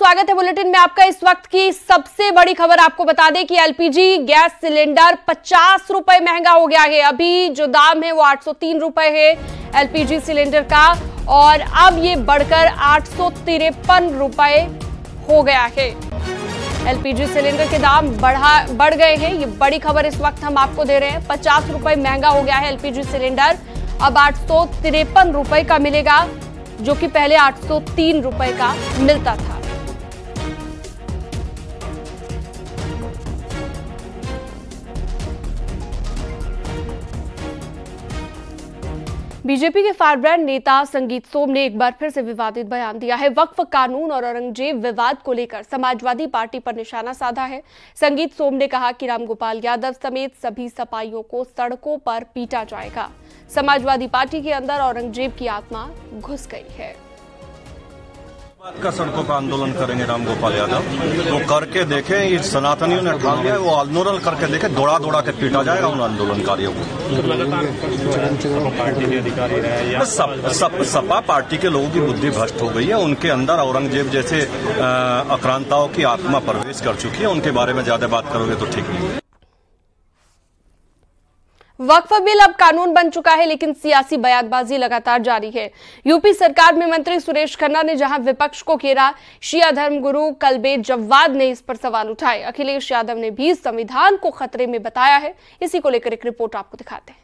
स्वागत है बुलेटिन में आपका। इस वक्त की सबसे बड़ी खबर आपको बता दें कि एलपीजी गैस सिलेंडर 50 रुपए महंगा हो गया है। अभी जो दाम है वो 803 रुपए है एलपीजी सिलेंडर का, और अब ये बढ़कर 853 रुपए हो गया है। एलपीजी सिलेंडर के दाम बढ़ गए हैं। ये बड़ी खबर इस वक्त हम आपको दे रहे हैं। 50 रुपए महंगा हो गया है एलपीजी सिलेंडर, अब 853 रुपए का मिलेगा, जो कि पहले 803 रुपए का मिलता था। बीजेपी के फायरब्रांड नेता संगीत सोम ने एक बार फिर से विवादित बयान दिया है। वक्फ कानून और औरंगजेब विवाद को लेकर समाजवादी पार्टी पर निशाना साधा है। संगीत सोम ने कहा कि रामगोपाल यादव समेत सभी सपाइयों को सड़कों पर पीटा जाएगा। समाजवादी पार्टी के अंदर औरंगजेब की आत्मा घुस गई है। का सड़कों का आंदोलन करेंगे रामगोपाल यादव, तो करके देखें। ये सनातनियों ने ठान लिया है, वो आंदोलन करके देखे, दौड़ा दौड़ा के पीटा जाएगा उन आंदोलनकारियों को। सपा पार्टी के लोगों की बुद्धि भ्रष्ट हो गई है। उनके अंदर औरंगजेब जैसे आक्रांताओं की आत्मा प्रवेश कर चुकी है। उनके बारे में ज्यादा बात करोगे तो ठीक नहीं है। वक्फ बिल अब कानून बन चुका है, लेकिन सियासी बयानबाजी लगातार जारी है। यूपी सरकार में मंत्री सुरेश खन्ना ने जहां विपक्ष को घेरा, शिया धर्मगुरु कल्बे जव्वाद ने इस पर सवाल उठाए। अखिलेश यादव ने भी संविधान को खतरे में बताया है। इसी को लेकर एक रिपोर्ट आपको दिखाते हैं।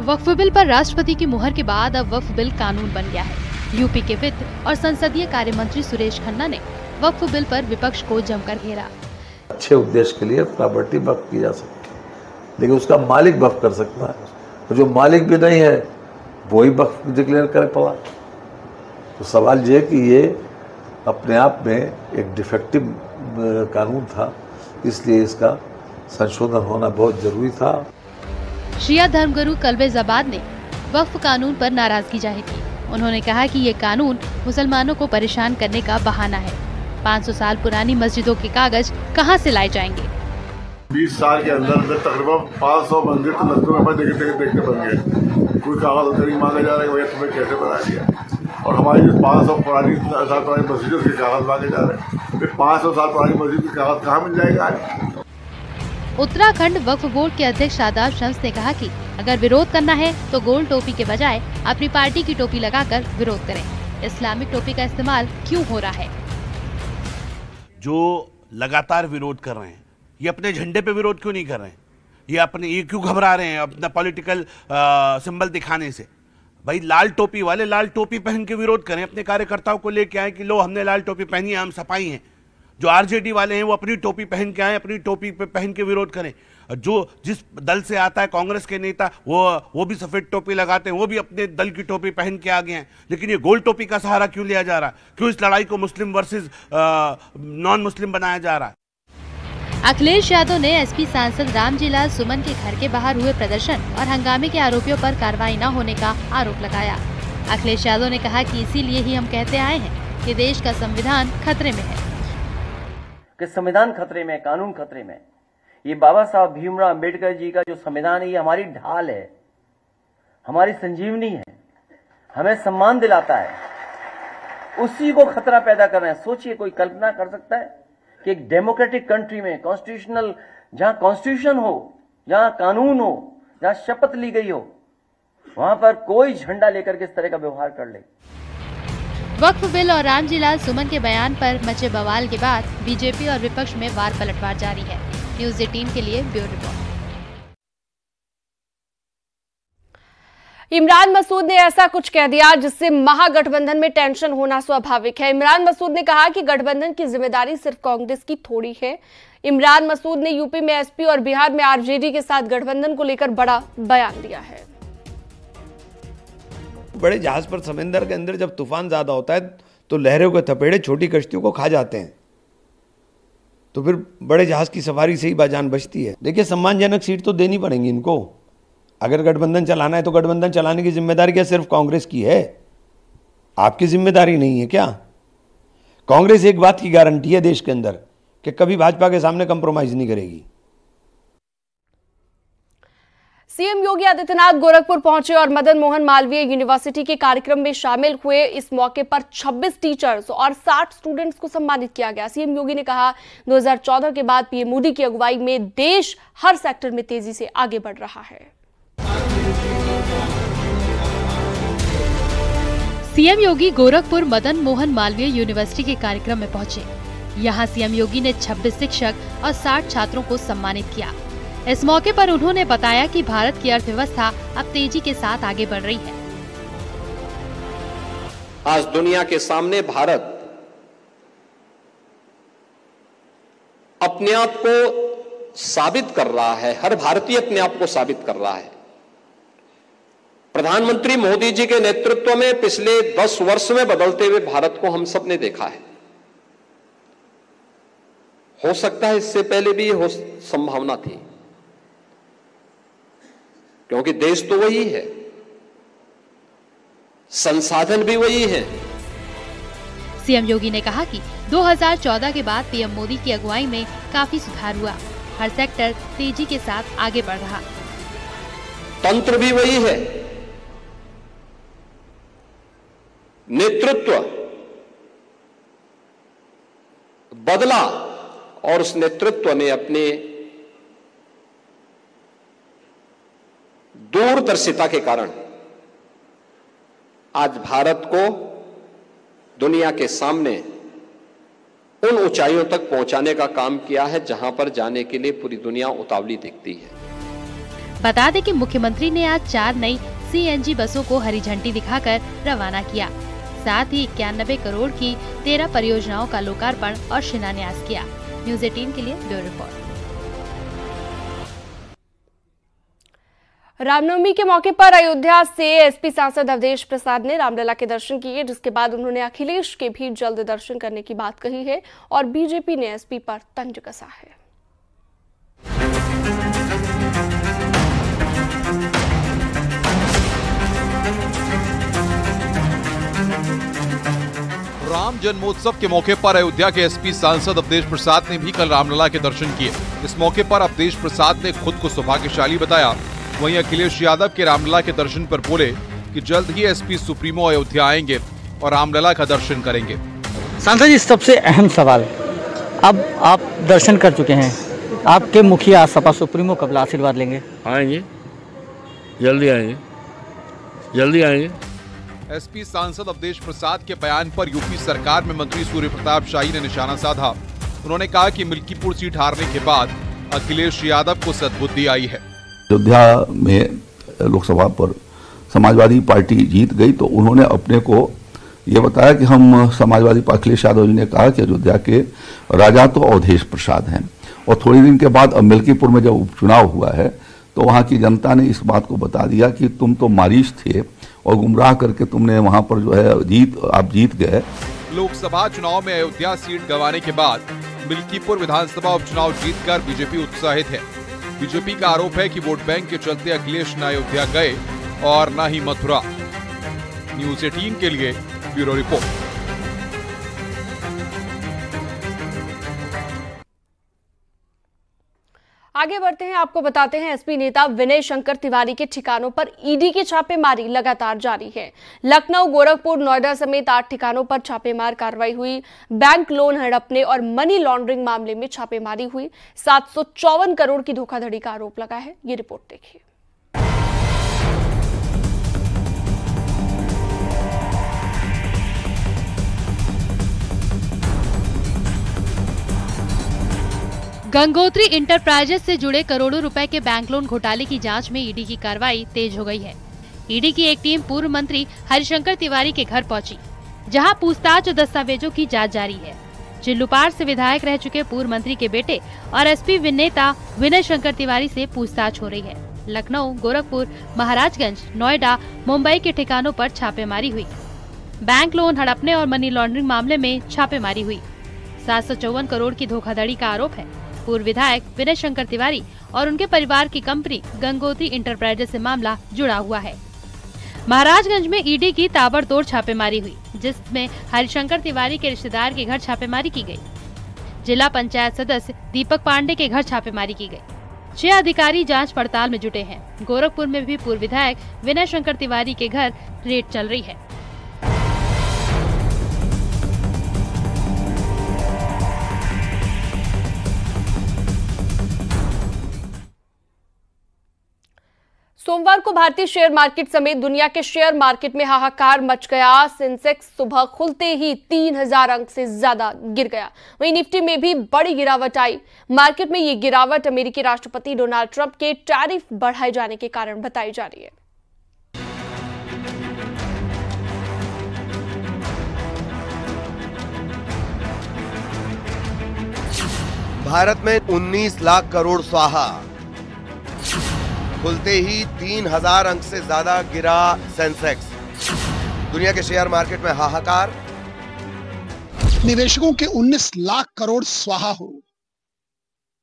वक्फ बिल पर राष्ट्रपति की मुहर के बाद अब वक्फ बिल कानून बन गया है। यूपी के वित्त और संसदीय कार्य मंत्री सुरेश खन्ना ने वक्फ बिल पर विपक्ष को जमकर घेरा। अच्छे उद्देश्य के लिए प्रॉपर्टी वक्फ की जा सकती है, लेकिन उसका मालिक वक्फ कर सकता है, और जो मालिक भी नहीं है वही वक्फ डिक्लेयर करे पड़ा। तो सवाल ये कि ये अपने आप में एक डिफेक्टिव कानून था, इसलिए इसका संशोधन होना बहुत जरूरी था। शिया धर्मगुरु कल्बे जव्वाद ने वक्फ कानून पर नाराजगी जाहिर की। उन्होंने कहा कि ये कानून मुसलमानों को परेशान करने का बहाना है। 500 साल पुरानी मस्जिदों के कागज कहां से लाए जाएंगे? 20 साल के अंदर तकरीबन 500 मंदिर तो नजरों में देखते बन गए। कोई कागज नहीं मांगा जा रहा है, भैया तुम्हें कैसे बना दिया। और हमारी 500 साल पुरानी मस्जिदों के कागज मांगे जा रहे हैं। फिर 500 साल पुरानी मस्जिद के कागज कहाँ मिल जाएगा? उत्तराखंड वक्फ बोर्ड के अध्यक्ष शादाब शम्स ने कहा कि अगर विरोध करना है तो गोल टोपी के बजाय अपनी पार्टी की टोपी लगाकर विरोध करें। इस्लामिक टोपी का इस्तेमाल क्यों हो रहा है? जो लगातार विरोध कर रहे हैं, ये अपने झंडे पे विरोध क्यों नहीं कर रहे हैं? ये क्यों घबरा रहे हैं अपना पॉलिटिकल सिंबल दिखाने से? भाई लाल टोपी वाले लाल टोपी पहन के विरोध करें, अपने कार्यकर्ताओं को लेके आए कि लो हमने लाल टोपी पहनी है, हम सपाई हैं। जो आरजेडी वाले हैं वो अपनी टोपी पहन के आए, अपनी टोपी पे पहन के विरोध करें। जो जिस दल से आता है कांग्रेस के नेता, वो भी सफेद टोपी लगाते हैं, वो भी अपने दल की टोपी पहन के आ गए हैं। लेकिन ये गोल टोपी का सहारा क्यों लिया जा रहा है? क्यों इस लड़ाई को मुस्लिम वर्सेस नॉन मुस्लिम बनाया जा रहा है? अखिलेश यादव ने एसपी सांसद रामजीलाल सुमन के घर के बाहर हुए प्रदर्शन और हंगामे के आरोपियों पर कार्रवाई न होने का आरोप लगाया। अखिलेश यादव ने कहा कि इसीलिए ही हम कहते आए हैं कि देश का संविधान खतरे में है। कि संविधान खतरे में, कानून खतरे में। ये बाबा साहब भीमराव अंबेडकर जी का जो संविधान है, ये हमारी ढाल है, हमारी संजीवनी है, हमें सम्मान दिलाता है। उसी को खतरा पैदा कर रहे हैं। सोचिए, कोई कल्पना कर सकता है कि एक डेमोक्रेटिक कंट्री में कॉन्स्टिट्यूशनल, जहां कॉन्स्टिट्यूशन हो, जहां कानून हो, जहां शपथ ली गई हो, वहां पर कोई झंडा लेकर के इस तरह का व्यवहार कर ले। वक्फ बिल और रामजीलाल सुमन के बयान पर मचे बवाल के बाद बीजेपी और विपक्ष में वार पलटवार जारी है। न्यूज़ 18 के लिए ब्यूरो रिपोर्ट। इमरान मसूद ने ऐसा कुछ कह दिया जिससे महागठबंधन में टेंशन होना स्वाभाविक है। इमरान मसूद ने कहा कि गठबंधन की जिम्मेदारी सिर्फ कांग्रेस की थोड़ी है। इमरान मसूद ने यूपी में एसपी और बिहार में आरजेडी के साथ गठबंधन को लेकर बड़ा बयान दिया है। बड़े जहाज पर समंदर के अंदर जब तूफान ज्यादा होता है तो लहरों के थपेड़े छोटी कश्तियों को खा जाते हैं, तो फिर बड़े जहाज की सवारी से ही जान बचती है। देखिए, सम्मानजनक सीट तो देनी पड़ेगी इनको। अगर गठबंधन चलाना है तो गठबंधन चलाने की जिम्मेदारी क्या सिर्फ कांग्रेस की है? आपकी जिम्मेदारी नहीं है क्या? कांग्रेस एक बात की गारंटी है देश के अंदर कि कभी भाजपा के सामने कंप्रोमाइज नहीं करेगी। सीएम योगी आदित्यनाथ गोरखपुर पहुंचे और मदन मोहन मालवीय यूनिवर्सिटी के कार्यक्रम में शामिल हुए। इस मौके पर 26 टीचर्स और 60 स्टूडेंट्स को सम्मानित किया गया। सीएम योगी ने कहा, 2014 के बाद पीएम मोदी की अगुवाई में देश हर सेक्टर में तेजी से आगे बढ़ रहा है। सीएम योगी गोरखपुर मदन मोहन मालवीय यूनिवर्सिटी के कार्यक्रम में पहुंचे। यहां सीएम योगी ने 26 शिक्षक और 60 छात्रों को सम्मानित किया। इस मौके पर उन्होंने बताया कि भारत की अर्थव्यवस्था अब तेजी के साथ आगे बढ़ रही है। आज दुनिया के सामने भारत अपने आप को साबित कर रहा है, हर भारतीय अपने आप को साबित कर रहा है। प्रधानमंत्री मोदी जी के नेतृत्व में पिछले 10 वर्ष में बदलते हुए भारत को हम सब ने देखा है। हो सकता है इससे पहले भी संभावना थी, क्योंकि देश तो वही है, संसाधन भी वही है। सीएम योगी ने कहा कि 2014 के बाद पीएम मोदी की अगुवाई में काफी सुधार हुआ। हर सेक्टर तेजी के साथ आगे बढ़ रहा। तंत्र भी वही है, नेतृत्व बदला और उस नेतृत्व ने अपने दूरदर्शिता के कारण आज भारत को दुनिया के सामने उन ऊंचाइयों तक पहुंचाने का काम किया है जहां पर जाने के लिए पूरी दुनिया उतावली दिखती है। बता दें कि मुख्यमंत्री ने आज 4 नई सीएनजी बसों को हरी झंडी दिखाकर रवाना किया। साथ ही 91 करोड़ की 13 परियोजनाओं का लोकार्पण और शिलान्यास किया। न्यूज़ 18 के लिए ब्यूरो रिपोर्ट। रामनवमी के मौके पर अयोध्या से एसपी सांसद अवधेश प्रसाद ने रामलला के दर्शन किए, जिसके बाद उन्होंने अखिलेश के भी जल्द दर्शन करने की बात कही है और बीजेपी ने एसपी पर तंज कसा है। राम जन्मोत्सव के मौके पर अयोध्या के एसपी सांसद अवधेश प्रसाद ने भी कल रामलला के दर्शन किए। इस मौके पर अवधेश प्रसाद ने खुद को सौभाग्यशाली बताया। वहीं अखिलेश यादव के रामलला के दर्शन पर बोले कि जल्द ही एसपी सुप्रीमो अयोध्या आएंगे और रामलला का दर्शन करेंगे। सांसद जी, सबसे अहम सवाल, अब आप दर्शन कर चुके हैं, आपके मुखिया सपा सुप्रीमो कब आशीर्वाद लेंगे? आएंगे, जल्दी आएंगे, जल्दी आएंगे। एसपी सांसद अवधेश प्रसाद के बयान पर यूपी सरकार में मंत्री सूर्य प्रताप शाही ने निशाना साधा। उन्होंने कहा कि मिल्कीपुर सीट हारने के बाद अखिलेश यादव को सद्बुद्धि आई है। अयोध्या में लोकसभा पर समाजवादी पार्टी जीत गई तो उन्होंने अपने को ये बताया कि हम समाजवादी अखिलेश यादव जी ने कहा कि अयोध्या के राजा तो अवधेश प्रसाद हैं। और थोड़ी दिन के बाद अब मिल्कीपुर में जब उपचुनाव हुआ है तो वहाँ की जनता ने इस बात को बता दिया कि तुम तो मारीच थे और गुमराह करके तुमने वहाँ पर जो है आप जीत गए। लोकसभा चुनाव में अयोध्या सीट गंवाने के बाद मिल्कीपुर विधानसभा उपचुनाव जीतकर बीजेपी उत्साहित है। बीजेपी का आरोप है कि वोट बैंक के चलते अखिलेश न अयोध्या गए और न ही मथुरा। न्यूज़ 18 के लिए ब्यूरो रिपोर्ट। आगे बढ़ते हैं, आपको बताते हैं एसपी नेता विनय शंकर तिवारी के ठिकानों पर ईडी की छापेमारी लगातार जारी है। लखनऊ, गोरखपुर, नोएडा समेत 8 ठिकानों पर छापेमार कार्रवाई हुई। बैंक लोन हड़पने और मनी लॉन्ड्रिंग मामले में छापेमारी हुई। 754 करोड़ की धोखाधड़ी का आरोप लगा है। ये रिपोर्ट देखिए। गंगोत्री इंटरप्राइजेस से जुड़े करोड़ों रुपए के बैंक लोन घोटाले की जांच में ईडी की कार्रवाई तेज हो गई है। ईडी की एक टीम पूर्व मंत्री हरिशंकर तिवारी के घर पहुंची, जहां पूछताछ और दस्तावेजों की जांच जारी है। चिल्लूपार से विधायक रह चुके पूर्व मंत्री के बेटे और एसपी नेता विनय शंकर तिवारी से पूछताछ हो रही है। लखनऊ, गोरखपुर, महाराजगंज, नोएडा, मुंबई के ठिकानों पर छापेमारी हुई। बैंक लोन हड़पने और मनी लॉन्ड्रिंग मामले में छापेमारी हुई। 754 करोड़ की धोखाधड़ी का आरोप है। पूर्व विधायक विनय शंकर तिवारी और उनके परिवार की कंपनी गंगोत्री इंटरप्राइजेस से मामला जुड़ा हुआ है। महाराजगंज में ईडी की ताबड़तोड़ छापेमारी हुई, जिसमें हरिशंकर तिवारी के रिश्तेदार के घर छापेमारी की गई। जिला पंचायत सदस्य दीपक पांडे के घर छापेमारी की गई। 6 अधिकारी जांच पड़ताल में जुटे हैं। गोरखपुर में भी पूर्व विधायक विनय शंकर तिवारी के घर रेड चल रही है। सोमवार को भारतीय शेयर मार्केट समेत दुनिया के शेयर मार्केट में हाहाकार मच गया। सेंसेक्स सुबह खुलते ही 3000 अंक से ज्यादा गिर गया। वहीं निफ्टी में भी बड़ी गिरावट आई। मार्केट में ये गिरावट अमेरिकी राष्ट्रपति डोनाल्ड ट्रंप के टैरिफ बढ़ाए जाने के कारण बताई जा रही है। भारत में 19 लाख करोड़ स्वाहा। खुलते ही 3000 अंक से ज्यादा गिरा सेंसेक्स। दुनिया के शेयर मार्केट में हाहाकार। निवेशकों के 19 लाख करोड़ स्वाहा हो।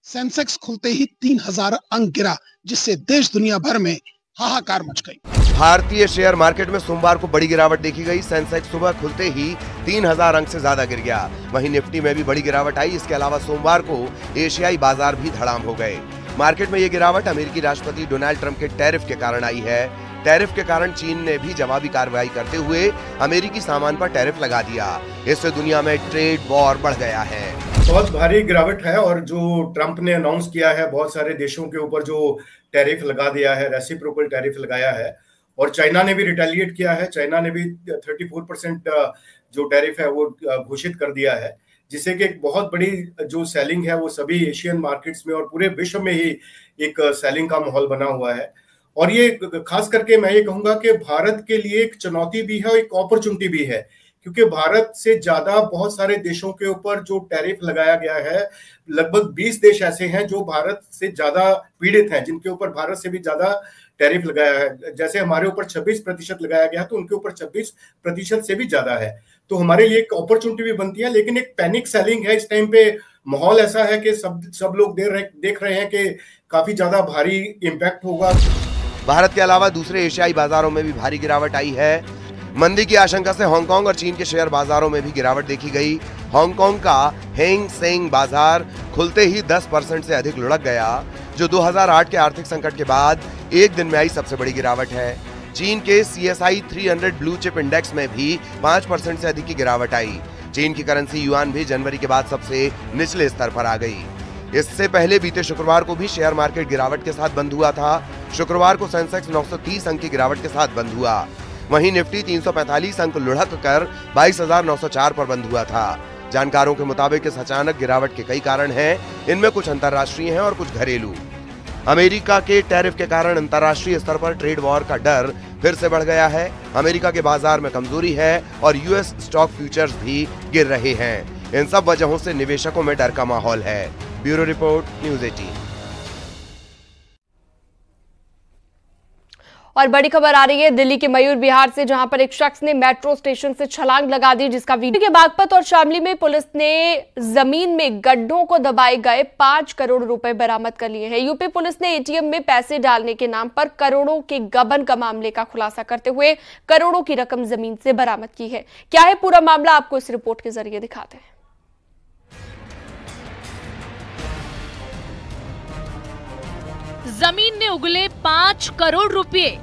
सेंसेक्स खुलते ही 3000 अंक गिरा, जिससे देश दुनिया भर में हाहाकार मच गई। भारतीय शेयर मार्केट में सोमवार को बड़ी गिरावट देखी गई। सेंसेक्स सुबह खुलते ही 3000 अंक से ज्यादा गिर गया। वहीं निफ्टी में भी बड़ी गिरावट आई। इसके अलावा सोमवार को एशियाई बाजार भी धड़ाम हो गए। मार्केट में ये गिरावट अमेरिकी राष्ट्रपति डोनाल्ड ट्रंप के टैरिफ के कारण आई है। टैरिफ के कारण चीन ने भी जवाबी कार्रवाई करते हुए अमेरिकी सामान पर टैरिफ लगा दिया। इससे दुनिया में ट्रेड वॉर बढ़ गया है। बहुत भारी गिरावट है और जो ट्रंप ने अनाउंस किया है, बहुत सारे देशों के ऊपर जो टैरिफ लगा दिया है, रेसिप्रोकल टैरिफ लगाया है। और चाइना ने भी रिटेलिएट किया है। चाइना ने भी 34% जो टैरिफ है वो घोषित कर दिया है, जिससे कि एक बहुत बड़ी जो सेलिंग है वो सभी एशियन मार्केट्स में और पूरे विश्व में ही एक सेलिंग का माहौल बना हुआ है। और ये खास करके मैं ये कहूंगा कि भारत के लिए एक चुनौती भी है और एक अपॉर्चुनिटी भी है, क्योंकि भारत से ज्यादा बहुत सारे देशों के ऊपर जो टैरिफ लगाया गया है, लगभग 20 देश ऐसे हैं जो भारत से ज्यादा पीड़ित हैं, जिनके ऊपर भारत से भी ज्यादा टैरिफ लगाया है। जैसे हमारे ऊपर 26% लगाया गया तो उनके ऊपर 26% से भी ज्यादा है। तो हमारे लिए एक अपॉर्चुनिटी भी बनती है, लेकिन एक पैनिक सेलिंग है। इस टाइम पे माहौल ऐसा है कि सब लोग देख रहे हैं कि काफी ज्यादा भारी इम्पैक्ट होगा। भारत के अलावा दूसरे एशियाई बाजारों में भी भारी गिरावट आई है। मंदी की आशंका से हांगकांग और चीन के शेयर बाजारों में भी गिरावट देखी गई। हांगकांग का हैंग सेंग बाजार खुलते ही 10% से अधिक लुढ़क गया, जो 2008 के आर्थिक संकट के बाद एक दिन में आई सबसे बड़ी गिरावट है। चीन के CSI 300 ब्लू चिप इंडेक्स में भी 5% से अधिक की गिरावट आई। चीन की करेंसी युआन भी जनवरी के बाद सबसे निचले स्तर पर आ गई। इससे पहले बीते शुक्रवार को भी शेयर मार्केट गिरावट के साथ बंद हुआ था। शुक्रवार को सेंसेक्स 930 अंक की गिरावट के साथ बंद हुआ। वहीं निफ्टी 345 अंक लुढ़क कर 22,904 पर बंद हुआ था। जानकारों के मुताबिक इस अचानक गिरावट के कई कारण हैं। इनमें कुछ अंतर्राष्ट्रीय हैं और कुछ घरेलू। अमेरिका के टैरिफ के कारण अंतर्राष्ट्रीय स्तर पर ट्रेड वॉर का डर फिर से बढ़ गया है। अमेरिका के बाजार में कमजोरी है और यूएस स्टॉक फ्यूचर्स भी गिर रहे हैं। इन सब वजहों से निवेशकों में डर का माहौल है। Bureau report, news 18। और बड़ी खबर आ रही है दिल्ली के मयूर विहार से, जहां पर एक शख्स ने मेट्रो स्टेशन से छलांग लगा दी, जिसका वीडियो के बागपत और शामली में पुलिस ने जमीन में गड्ढों को दबाए गए 5 करोड़ रुपए बरामद कर लिए हैं। यूपी पुलिस ने एटीएम में पैसे डालने के नाम पर करोड़ों के गबन का मामले का खुलासा करते हुए करोड़ों की रकम जमीन से बरामद की है। क्या है पूरा मामला, आपको इस रिपोर्ट के जरिए दिखाते हैं। जमीन में उगले 5 करोड़ रुपए,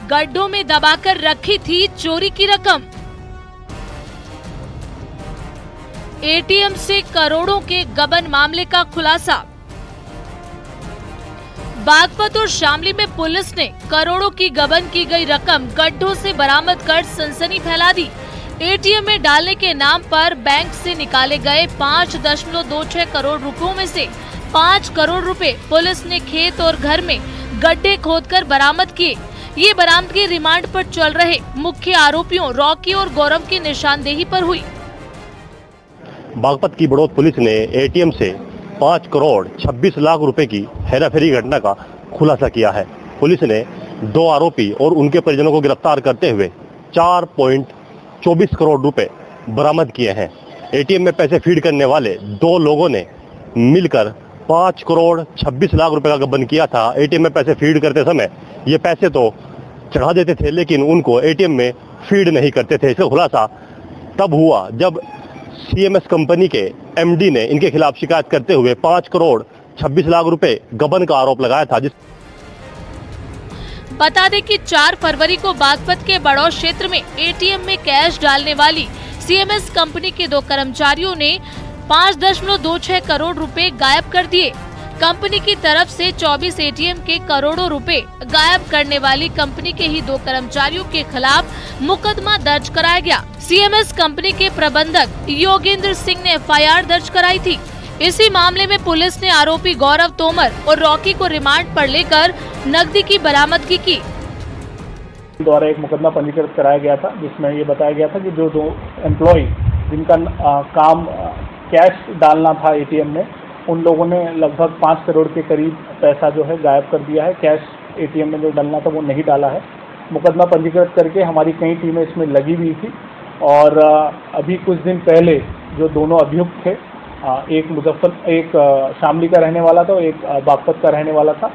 गड्ढों में दबाकर रखी थी चोरी की रकम। एटीएम से करोड़ों के गबन मामले का खुलासा। बागपत और शामली में पुलिस ने करोड़ों की गबन की गई रकम गड्ढों से बरामद कर सनसनी फैला दी। एटीएम में डालने के नाम पर बैंक से निकाले गए 5.26 करोड़ रुपयों में से 5 करोड़ रुपए पुलिस ने खेत और घर में गड्ढे खोदकर बरामद किए। ये बरामदगी रिमांड पर चल रहे मुख्य आरोपियों रॉकी और गौरव की निशानदेही पर हुई। बागपत की बड़ौद पुलिस ने एटीएम से 5 करोड़ 26 लाख रुपए की हेराफेरी घटना का खुलासा किया है। पुलिस ने 2 आरोपी और उनके परिजनों को गिरफ्तार करते हुए 4.24 करोड़ रुपए बरामद किए हैं। एटीएम में पैसे फीड करने वाले 2 लोगों ने मिलकर 5 करोड़ 26 लाख रुपए का गबन किया था। एटीएम में पैसे फीड करते समय ये पैसे तो चढ़ा देते थे, लेकिन उनको एटीएम में फीड नहीं करते थे। इसका खुलासा तब हुआ जब CMS कंपनी के एमडी ने इनके खिलाफ शिकायत करते हुए 5 करोड़ 26 लाख रुपए गबन का आरोप लगाया था। बता दें कि 4 फरवरी को बागपत के बड़ौद क्षेत्र में एटीएम में कैश डालने वाली सीएमएस कंपनी के 2 कर्मचारियों ने 5.26 करोड़ रुपए गायब कर दिए। कंपनी की तरफ से 24 एटीएम के करोड़ों रुपए गायब करने वाली कंपनी के ही 2 कर्मचारियों के खिलाफ मुकदमा दर्ज कराया गया। सीएमएस कंपनी के प्रबंधक योगेंद्र सिंह ने एफआईआर दर्ज कराई थी। इसी मामले में पुलिस ने आरोपी गौरव तोमर और रॉकी को रिमांड पर लेकर नकदी की बरामदगी की। द्वारा एक मुकदमा पंजीकृत कराया गया था, जिसमें ये बताया गया था कि जो 2 एम्प्लॉय जिनका काम कैश डालना था एटीएम में, उन लोगों ने लगभग 5 करोड़ के करीब पैसा जो है गायब कर दिया है। कैश एटीएम में जो डालना था वो नहीं डाला है। मुकदमा पंजीकृत करके हमारी कई टीमें इसमें लगी हुई थी और अभी कुछ दिन पहले जो दोनों अभियुक्त थे, एक शामली का रहने वाला था और एक बागपत का रहने वाला था,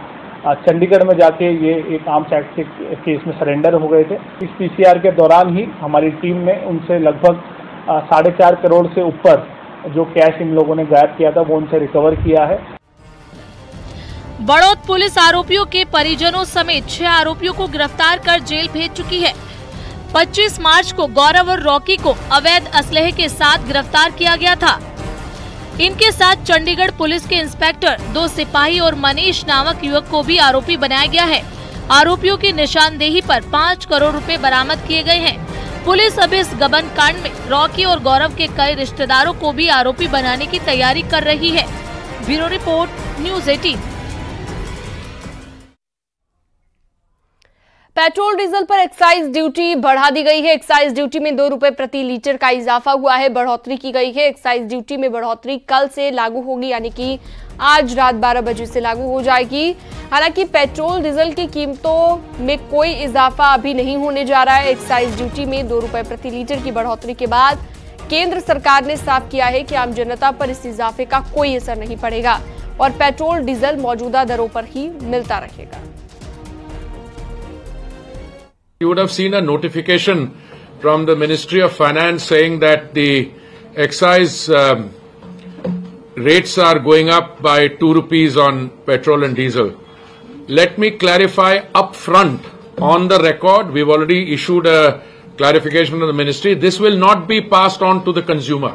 चंडीगढ़ में जाके ये एक आर्म्स एक्ट के केस में सरेंडर हो गए थे। इस पीसीआर के दौरान ही हमारी टीम ने उनसे लगभग 4.5 करोड़ से ऊपर जो कैश इन लोगों ने गायब किया था वो उनसे रिकवर किया है। बड़ौद पुलिस आरोपियों के परिजनों समेत 6 आरोपियों को गिरफ्तार कर जेल भेज चुकी है। 25 मार्च को गौरव और रॉकी को अवैध असलहे के साथ गिरफ्तार किया गया था। इनके साथ चंडीगढ़ पुलिस के इंस्पेक्टर, 2 सिपाही और मनीष नामक युवक को भी आरोपी बनाया गया है। आरोपियों की निशानदेही पर 5 करोड़ रुपए बरामद किए गए हैं। पुलिस अब इस गबन कांड में रॉकी और गौरव के कई रिश्तेदारों को भी आरोपी बनाने की तैयारी कर रही है। Bureau report, news 18। Petrol diesel पर एक्साइज ड्यूटी बढ़ा दी गई है। एक्साइज ड्यूटी में 2 रुपए प्रति लीटर का इजाफा हुआ है, बढ़ोतरी की गई है। एक्साइज ड्यूटी में बढ़ोतरी कल से लागू होगी, यानी कि आज रात 12 बजे से लागू हो जाएगी। हालांकि पेट्रोल डीजल की कीमतों में कोई इजाफा अभी नहीं होने जा रहा है। एक्साइज ड्यूटी में 2 रुपए प्रति लीटर की बढ़ोतरी के बाद केंद्र सरकार ने साफ किया है कि आम जनता पर इस इजाफे का कोई असर नहीं पड़ेगा और पेट्रोल डीजल मौजूदा दरों पर ही मिलता रहेगा। You would have seen a notification from the Ministry of Finance saying that the excise rates are going up by 2 rupees on petrol and diesel. Let me clarify up front on the record. We've already issued a clarification from the ministry. This will not be passed on to the consumer.